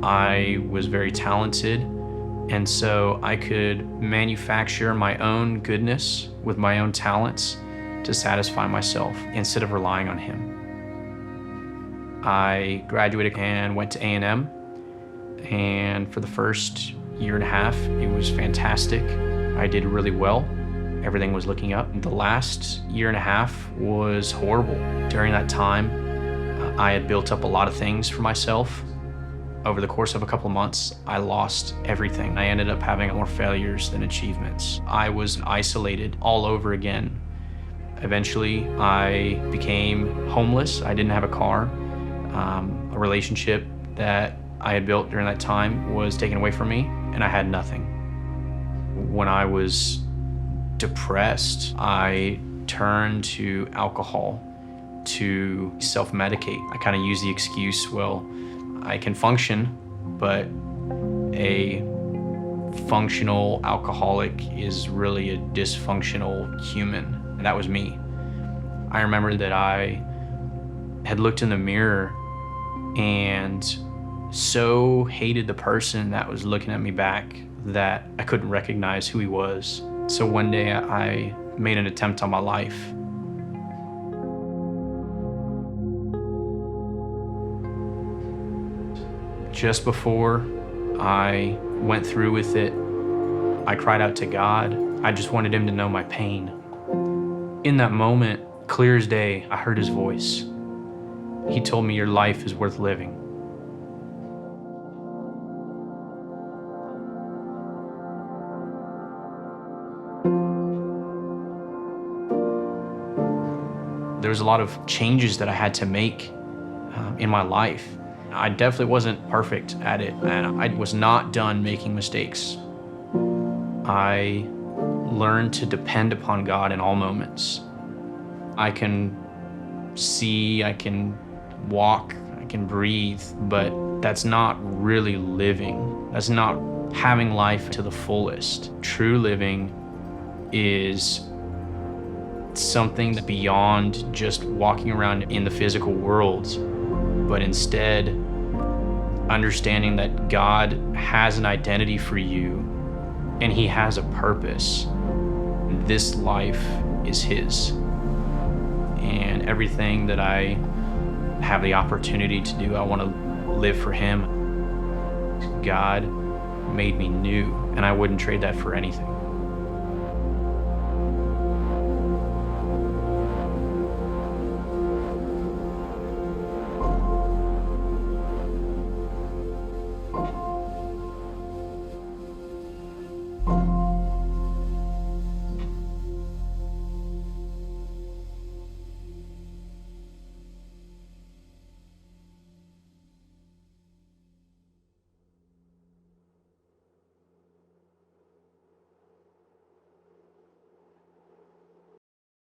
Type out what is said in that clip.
I was very talented, and so I could manufacture my own goodness with my own talents to satisfy myself instead of relying on him. I graduated and went to A&M, and for the first year and a half, it was fantastic. I did really well. Everything was looking up. The last year and a half was horrible. During that time, I had built up a lot of things for myself. Over the course of a couple of months, I lost everything. I ended up having more failures than achievements. I was isolated all over again. Eventually, I became homeless. I didn't have a car. A relationship that I had built during that time was taken away from me, and I had nothing. When I was depressed, I turned to alcohol to self-medicate. I kind of used the excuse, well, I can function, but a functional alcoholic is really a dysfunctional human. And that was me. I remember that I had looked in the mirror and so hated the person that was looking at me back that I couldn't recognize who he was. So one day I made an attempt on my life. Just before I went through with it, I cried out to God. I just wanted him to know my pain. In that moment, clear as day, I heard his voice. He told me, your life is worth living. There was a lot of changes that I had to make in my life. I definitely wasn't perfect at it, and I was not done making mistakes. I learned to depend upon God in all moments. I can see, I can walk, I can breathe, but that's not really living. That's not having life to the fullest. True living is something that's beyond just walking around in the physical world, but instead understanding that God has an identity for you and he has a purpose. This life is his. And everything that I have the opportunity to do, I want to live for him. God made me new, and I wouldn't trade that for anything.